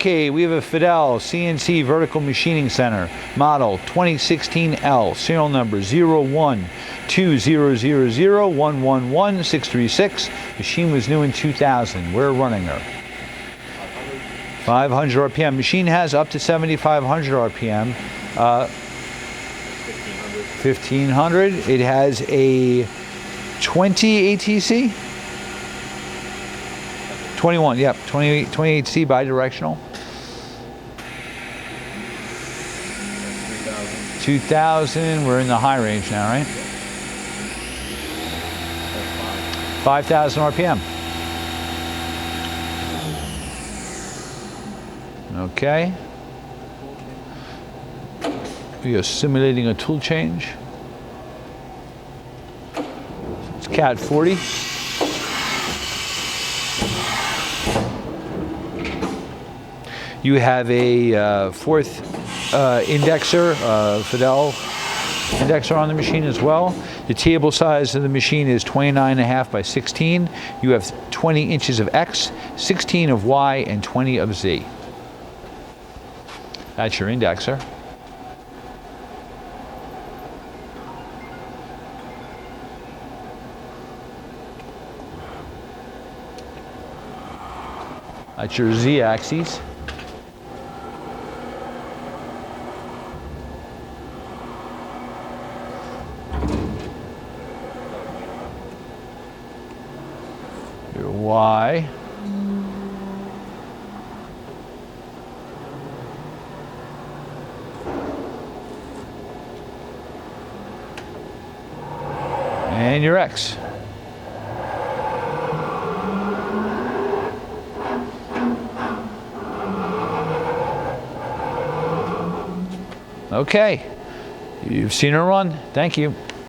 Okay, we have a Fadal CNC Vertical Machining Center, model 2016L, serial number 012000111636. Machine was new in 2000. We're running her. 500 RPM. Machine has up to 7,500 RPM. 1500. It has a 20 ATC. 21, yep, 20 ATC bi-directional. 2,000, we're in the high range now, right? 5,000 RPM. Okay. We are simulating a tool change. It's Cat 40. You have a fourth indexer, Fadal indexer on the machine as well. The table size of the machine is 29.5 by 16. You have 20 inches of X, 16 of Y, and 20 of Z. That's your indexer. That's your Z axis. Your Y. And your X. Okay, you've seen her run. Thank you.